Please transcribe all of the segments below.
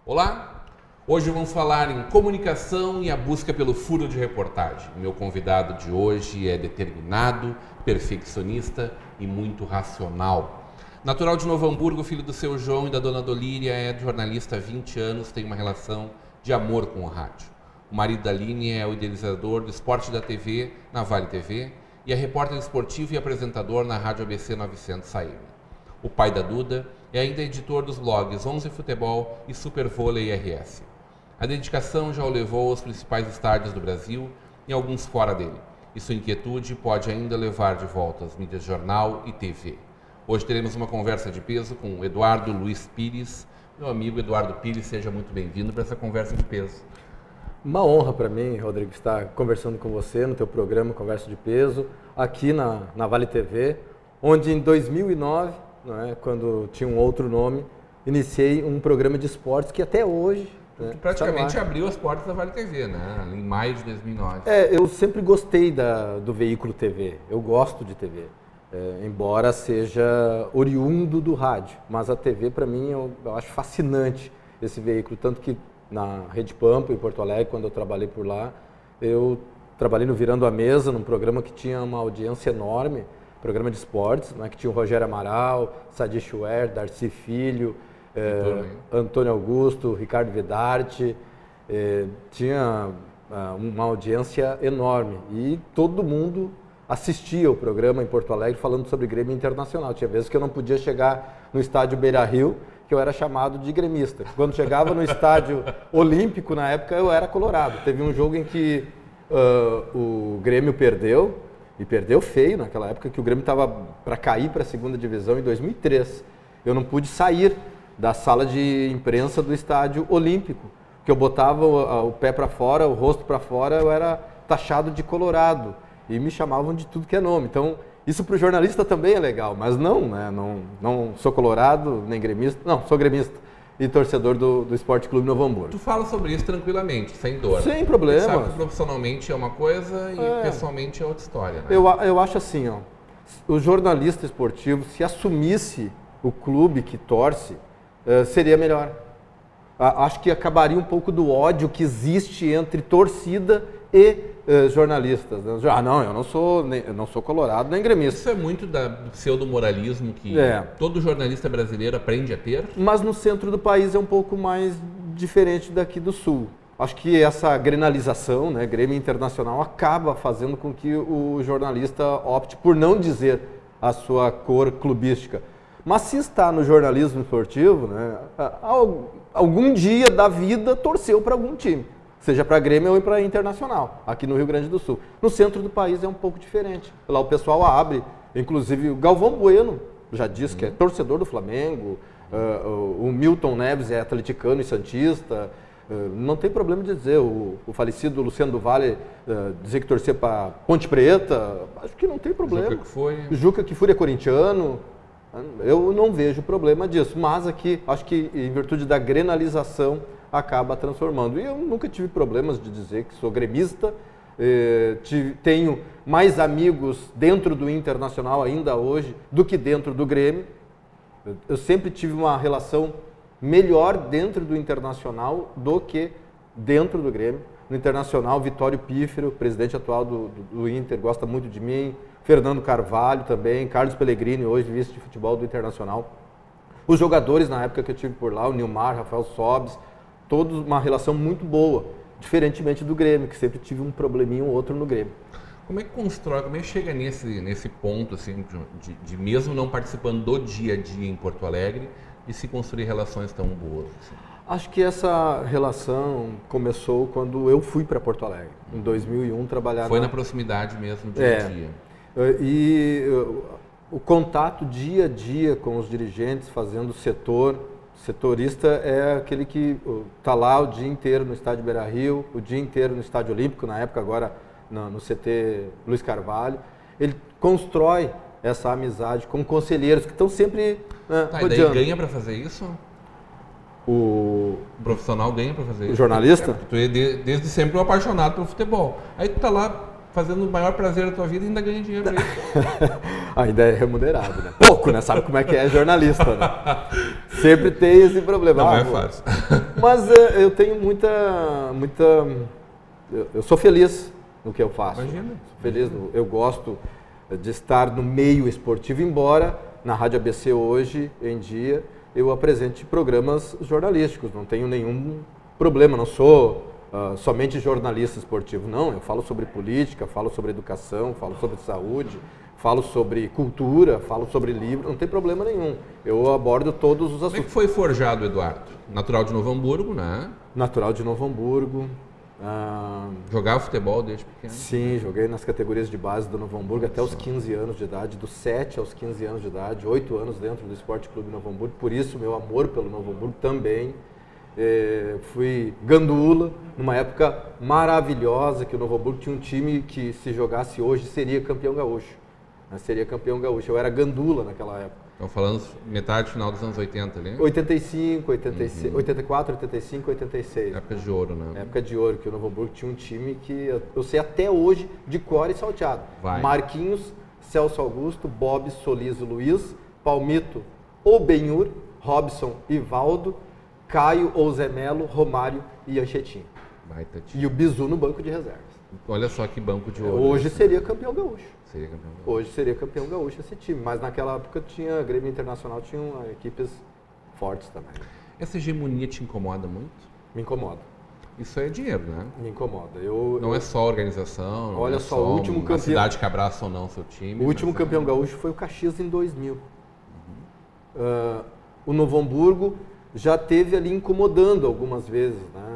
Olá, hoje vamos falar em comunicação e a busca pelo furo de reportagem. Meu convidado de hoje é determinado, perfeccionista e muito racional. Natural de Novo Hamburgo, filho do seu João e da dona Dolíria, é jornalista há 20 anos, tem uma relação de amor com o rádio. O marido da Aline é o idealizador do esporte da TV na Vale TV e é repórter esportivo e apresentador na Rádio ABC 900 AM. O pai da Duda é ainda editor dos blogs 11 Futebol e Super Vôlei RS. A dedicação já o levou aos principais estádios do Brasil e alguns fora dele. E sua inquietude pode ainda levar de volta às mídias jornal e TV. Hoje teremos uma conversa de peso com o Eduardo Luiz Pires. Meu amigo Eduardo Pires, seja muito bem-vindo para essa conversa de peso. Uma honra para mim, Rodrigo, estar conversando com você no teu programa Conversa de Peso, aqui na Vale TV, onde em 2009, quando tinha um outro nome, iniciei um programa de esportes que até hoje... Que praticamente abriu as portas da Vale TV, né? Em maio de 2009. Eu sempre gostei do veículo TV, eu gosto de TV, embora seja oriundo do rádio, mas a TV para mim eu acho fascinante esse veículo, tanto que na Rede Pampa, em Porto Alegre, quando eu trabalhei por lá, eu trabalhei no Virando a Mesa, num programa que tinha uma audiência enorme, programa de esportes, que tinha o Rogério Amaral, Sadi Schuer, Darcy Filho, Antônio Augusto, Ricardo Vedarte, tinha uma audiência enorme e todo mundo assistia o programa em Porto Alegre falando sobre Grêmio Internacional. Tinha vezes que eu não podia chegar no estádio Beira-Rio, que eu era chamado de gremista. Quando chegava no estádio Olímpico, na época, eu era colorado. Teve um jogo em que o Grêmio perdeu, e perdeu feio naquela época, que o Grêmio estava para cair para a segunda divisão em 2003. Eu não pude sair da sala de imprensa do estádio Olímpico, que eu botava o pé para fora, o rosto para fora, eu era taxado de colorado e me chamavam de tudo que é nome. Então, isso para o jornalista também é legal, mas não sou colorado, nem gremista, não, sou gremista e torcedor do Esporte Clube Novo Hamburgo. Tu fala sobre isso tranquilamente, sem dor. Sem problema. Sabe que profissionalmente é uma coisa e pessoalmente é outra história, né? Eu acho assim, o jornalista esportivo, se assumisse o clube que torce, seria melhor. Acho que acabaria um pouco do ódio que existe entre torcida e jornalistas. Não, eu não sou colorado nem gremista. Isso é muito do pseudo-moralismo que todo jornalista brasileiro aprende a ter. Mas no centro do país é um pouco mais diferente daqui do sul. Acho que essa grenalização, Grêmio Internacional, acaba fazendo com que o jornalista opte por não dizer a sua cor clubística. Mas se está no jornalismo esportivo, algum dia da vida torceu para algum time, seja para Grêmio ou para Internacional, aqui no Rio Grande do Sul. No centro do país é um pouco diferente. Lá o pessoal abre, inclusive o Galvão Bueno já disse que é torcedor do Flamengo, o Milton Neves é atleticano e santista, não tem problema de dizer, o falecido Luciano do Vale dizer que torcia para Ponte Preta, acho que não tem problema. Juca Kfouri é corintiano. Eu não vejo problema disso, mas aqui acho que em virtude da grenalização acaba transformando. E eu nunca tive problemas de dizer que sou gremista, tenho mais amigos dentro do Internacional ainda hoje do que dentro do Grêmio. Eu sempre tive uma relação melhor dentro do Internacional do que dentro do Grêmio. No Internacional, Vitório Pífero, presidente atual do Inter, gosta muito de mim. Fernando Carvalho também, Carlos Pellegrini, hoje vice de futebol do Internacional. Os jogadores, na época que eu estive por lá, o Nilmar, Rafael Sobes, todos uma relação muito boa, diferentemente do Grêmio, que sempre tive um probleminha ou outro no Grêmio. Como é que constrói, como é que chega nesse ponto, assim, de mesmo não participando do dia a dia em Porto Alegre, de se construir relações tão boas? Assim? Acho que essa relação começou quando eu fui para Porto Alegre, em 2001, trabalhar... Foi na proximidade mesmo, dia a dia. E o contato dia a dia com os dirigentes, fazendo setorista é aquele que está lá o dia inteiro no estádio Beira-Rio, o dia inteiro no estádio Olímpico, na época agora no CT Luiz Carvalho. Ele constrói essa amizade com conselheiros que estão sempre E daí ganha para fazer isso? O profissional ganha para fazer isso? O jornalista? Tu é desde sempre um apaixonado pelo futebol. Aí tu tá lá fazendo o maior prazer da tua vida e ainda ganha dinheiro pra isso. Ainda é remunerado, né? Pouco, né? Sabe como é que é jornalista, né? Sempre tem esse problema. Não é fácil. Mas eu tenho muita... Eu sou feliz no que eu faço. Imagina. Sou feliz. Eu gosto de estar no meio esportivo, embora na Rádio ABC hoje em dia eu apresente programas jornalísticos. Não tenho nenhum problema, não sou somente jornalista esportivo. Não, eu falo sobre política, falo sobre educação, falo sobre saúde, falo sobre cultura, falo sobre livro, não tem problema nenhum. Eu abordo todos os assuntos. Como é que foi forjado, Eduardo? Natural de Novo Hamburgo, né? Natural de Novo Hamburgo. Jogava futebol desde pequeno? Sim, joguei nas categorias de base do Novo Hamburgo até os 15 anos de idade, dos 7 aos 15 anos de idade, 8 anos dentro do Esporte Clube Novo Hamburgo, por isso meu amor pelo Novo Hamburgo também. Fui gandula, numa época maravilhosa, que o Novo Hamburgo tinha um time que, se jogasse hoje, seria campeão gaúcho. Seria campeão gaúcho. Eu era gandula naquela época. Estão falando metade final dos anos 80 ali? 85, 86, 84, 85, 86. Época de ouro, né? Época de ouro, que o Novo Hamburgo tinha um time que eu sei até hoje de cor e salteado. Vai. Marquinhos, Celso Augusto, Bob, Solizo, Luiz, Palmito, Obenhur, Robson, Ivaldo, Caio, Ouzemelo, Romário e Anchetinho. Baita time. E o Bizu no banco de reservas. Olha só que banco de ouro. Hoje seria campeão gaúcho. Seria campeão gaúcho. Hoje seria campeão gaúcho esse time, mas naquela época tinha Grêmio Internacional, tinha equipes fortes também. Essa hegemonia te incomoda muito? Me incomoda. Isso é dinheiro, né? Me incomoda. Não é só organização, não olha é só, só o último campeão, cidade que abraça ou não seu time. O último campeão gaúcho foi o Caxias em 2000. O Novo Hamburgo já teve ali incomodando algumas vezes, né?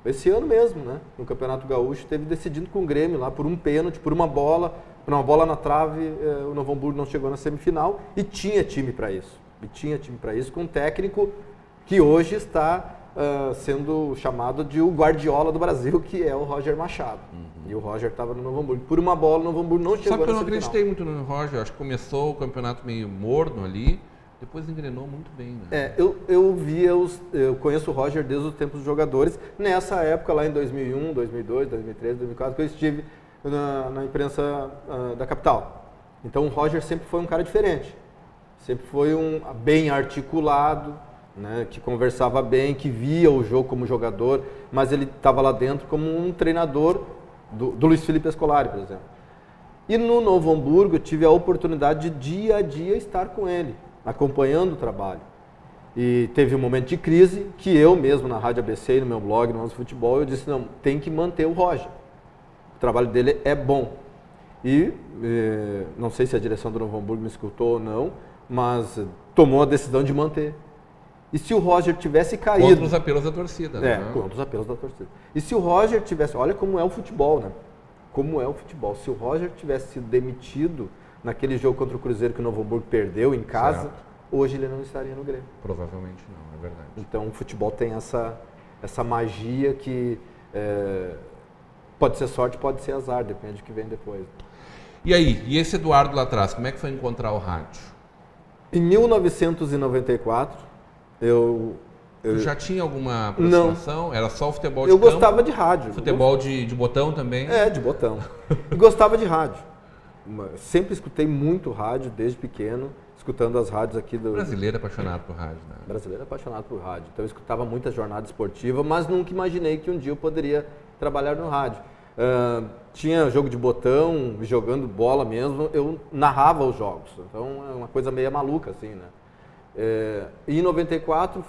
Esse ano mesmo, né? No Campeonato Gaúcho, teve decidindo com o Grêmio lá por um pênalti, por uma bola na trave, o Novo Hamburgo não chegou na semifinal e tinha time para isso. Com um técnico que hoje está sendo chamado de o Guardiola do Brasil, que é o Roger Machado. E o Roger estava no Novo Hamburgo. Por uma bola, o Novo Hamburgo não chegou na semifinal. Sabe que eu não acreditei muito no Roger, acho que começou o campeonato meio morno ali, depois engrenou muito bem, né? Eu conheço o Roger desde os tempos dos jogadores. Nessa época, lá em 2001, 2002, 2003, 2004, que eu estive na imprensa da capital. Então o Roger sempre foi um cara diferente. Sempre foi um bem articulado, né, que conversava bem, que via o jogo como jogador, mas ele estava lá dentro como um treinador do Luiz Felipe Scolari, por exemplo. E no Novo Hamburgo eu tive a oportunidade de dia a dia estar com ele, acompanhando o trabalho. E teve um momento de crise que eu mesmo, na Rádio ABC e no meu blog, no Onze Futebol, eu disse, não, tem que manter o Roger. O trabalho dele é bom. E não sei se a direção do Novo Hamburgo me escutou ou não, mas tomou a decisão de manter. E se o Roger tivesse caído... Contra os apelos da torcida, né? Contra os apelos da torcida. E se o Roger tivesse... Olha como é o futebol, né? Como é o futebol. Se o Roger tivesse sido demitido naquele jogo contra o Cruzeiro que o Novo Hamburgo perdeu em casa, certo, hoje ele não estaria no Grêmio. Provavelmente não, é verdade. Então o futebol tem essa magia que pode ser sorte, pode ser azar, depende do que vem depois. E aí, e esse Eduardo lá atrás, como é que foi encontrar o rádio? Em 1994, eu já tinha alguma aproximação? Não. Era só o futebol de campo? Eu gostava de rádio. Futebol de botão também? De botão. E gostava de rádio. Sempre escutei muito rádio desde pequeno, escutando as rádios aqui do... Brasileiro apaixonado por rádio, né? Brasileiro apaixonado por rádio. Então eu escutava muita jornada esportiva, mas nunca imaginei que um dia eu poderia trabalhar no rádio. Tinha jogo de botão, jogando bola mesmo, eu narrava os jogos. Então é uma coisa meio maluca, assim, né? E em 94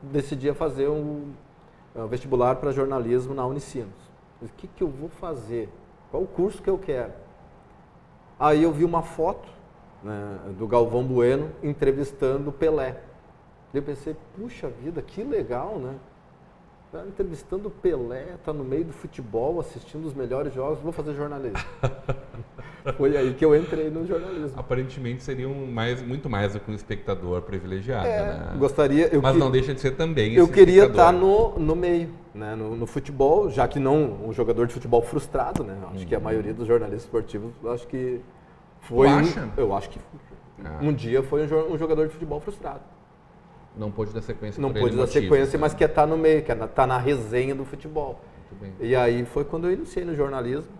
decidi fazer um vestibular para jornalismo na Unicinos. O que eu vou fazer? Qual o curso que eu quero? Aí eu vi uma foto, né, do Galvão Bueno entrevistando Pelé. Eu pensei, puxa vida, que legal, né? Tá entrevistando o Pelé, tá no meio do futebol, assistindo os melhores jogos, vou fazer jornalismo. Foi aí que eu entrei no jornalismo. Aparentemente seria muito mais do que um espectador privilegiado, né? Gostaria... Mas não deixa de ser também eu queria estar no meio, né? No futebol, já que não um jogador de futebol frustrado, né? Acho que a maioria dos jornalistas esportivos, acho que Eu acho que um dia foi um jogador de futebol frustrado. Não pôde dar sequência. Não pôde dar sequência, mas quer estar no meio, quer estar na resenha do futebol. Muito bem. E aí foi quando eu iniciei no jornalismo.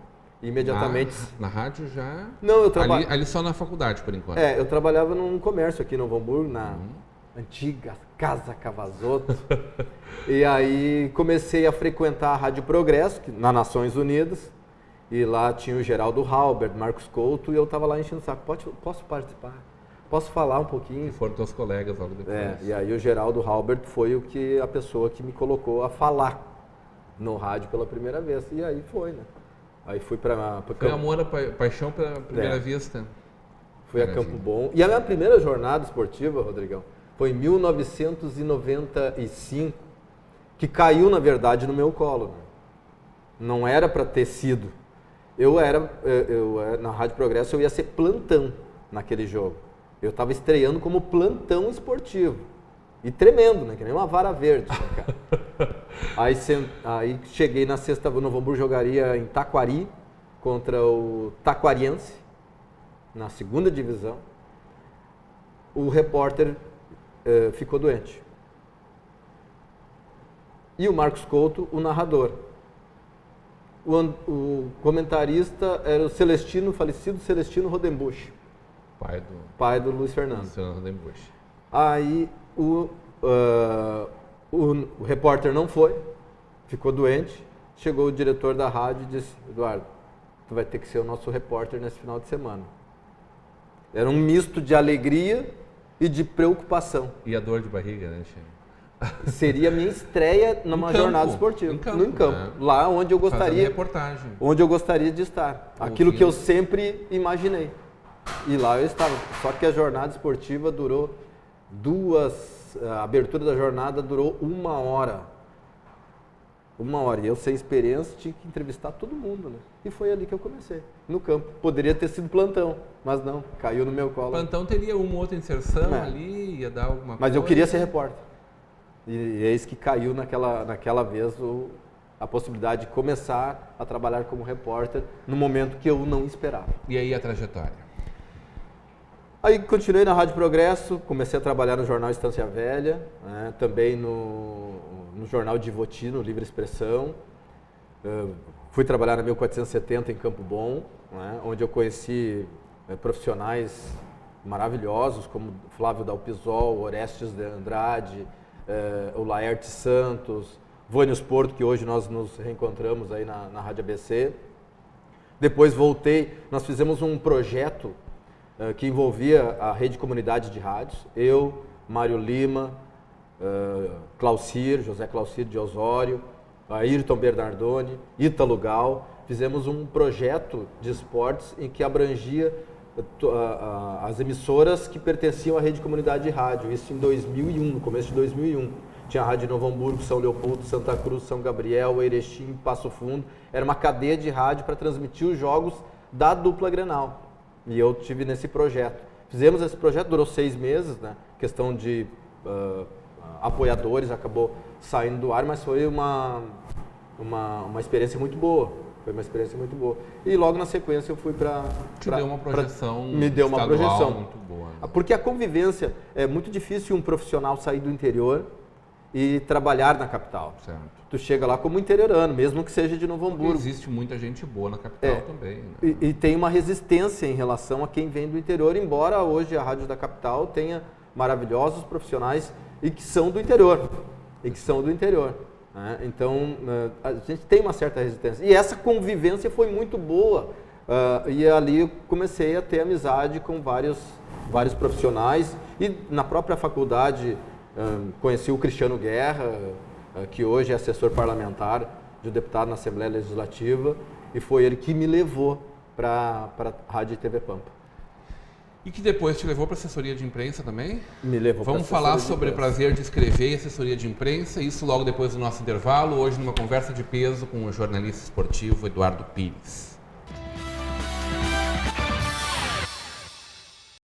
Imediatamente. Na rádio já? Não, eu trabalhava. Ali só na faculdade, por enquanto. Eu trabalhava num comércio aqui no Novo Hamburgo, na antiga Casa Cavazoto. E aí comecei a frequentar a Rádio Progresso, na Nações Unidas. E lá tinha o Geraldo Halbert, Marcos Couto, e eu estava lá enchendo o saco. Posso participar? Posso falar um pouquinho? E foram teus colegas logo depois. E aí o Geraldo Halbert foi a pessoa que me colocou a falar no rádio pela primeira vez. E aí foi, né? Aí fui para... Foi amor, paixão pela primeira vista. Fui a Campo Bom. E a minha primeira jornada esportiva, Rodrigão, foi em 1995, que caiu, na verdade, no meu colo. Né? Não era para ter sido. Na Rádio Progresso, eu ia ser plantão naquele jogo. Eu estava estreando como plantão esportivo. E tremendo, né? Que nem uma vara verde. Né, cara? Aí cheguei na sexta, o Novo Hamburgo jogaria em Taquari contra o Taquariense, na segunda divisão. O repórter ficou doente. E o Marcos Couto, o narrador. O comentarista era o falecido Celestino Rodenbusch. Pai do Luiz Fernando. Rodenbusch. Aí o repórter não foi, ficou doente. Chegou o diretor da rádio e disse: Eduardo, tu vai ter que ser o nosso repórter nesse final de semana. Era um misto de alegria e de preocupação. E a dor de barriga, né, Chico? Seria a minha estreia numa jornada esportiva. No campo. Né? Lá onde eu gostaria. Reportagem. Onde eu gostaria de estar. Aquilo que eu sempre imaginei. E lá eu estava. Só que a jornada esportiva durou a abertura da jornada durou 1 hora. 1 hora. E eu, sem experiência, tinha que entrevistar todo mundo, né? E foi ali que eu comecei, no campo. Poderia ter sido plantão, mas não, caiu no meu colo. Plantão teria uma outra inserção ali, ia dar alguma coisa. Mas eu queria ser repórter. E eis que caiu naquela vez a possibilidade de começar a trabalhar como repórter no momento que eu não esperava. E aí a trajetória? Aí continuei na Rádio Progresso, comecei a trabalhar no jornal Estância Velha, né, também no jornal Divoti, no Livre Expressão. Fui trabalhar na 1470 em Campo Bom, né, onde eu conheci profissionais maravilhosos como Flávio Dalpisol, Orestes de Andrade, o Laerte Santos, Vânios Porto, que hoje nós nos reencontramos aí na Rádio ABC. Depois voltei, nós fizemos um projeto que envolvia a rede comunidade de rádios, eu, Mário Lima, José Claucir de Osório, Ayrton Bernardoni, Ítalo Gal. Fizemos um projeto de esportes em que abrangia as emissoras que pertenciam à rede comunidade de rádio, isso em 2001, no começo de 2001. Tinha a Rádio Novo Hamburgo, São Leopoldo, Santa Cruz, São Gabriel, Erechim, Passo Fundo. Era uma cadeia de rádio para transmitir os jogos da dupla Grenal. E eu tive nesse projeto. Fizemos esse projeto, durou 6 meses, né? Questão de apoiadores, acabou saindo do ar, mas foi uma experiência muito boa. Foi uma experiência muito boa. E logo na sequência eu fui para... Deu uma projeção me deu uma projeção muito boa. Né? Porque a convivência, é muito difícil um profissional sair do interior e trabalhar na capital. Certo. Tu chega lá como interiorano, mesmo que seja de Novo Hamburgo. Existe muita gente boa na capital também. Né? E tem uma resistência em relação a quem vem do interior, embora hoje a Rádio da Capital tenha maravilhosos profissionais e que são do interior. Né? Então, a gente tem uma certa resistência. E essa convivência foi muito boa. E ali eu comecei a ter amizade com vários profissionais. E na própria faculdade conheci o Cristiano Guerra, que hoje é assessor parlamentar de um deputado na Assembleia Legislativa. E foi ele que me levou para a Rádio e TV Pampa. E que depois te levou para assessoria de imprensa também? Me levou para Vamos falar sobre o prazer de escrever e assessoria de imprensa, isso logo depois do nosso intervalo, hoje numa conversa de peso com o jornalista esportivo Eduardo Pires.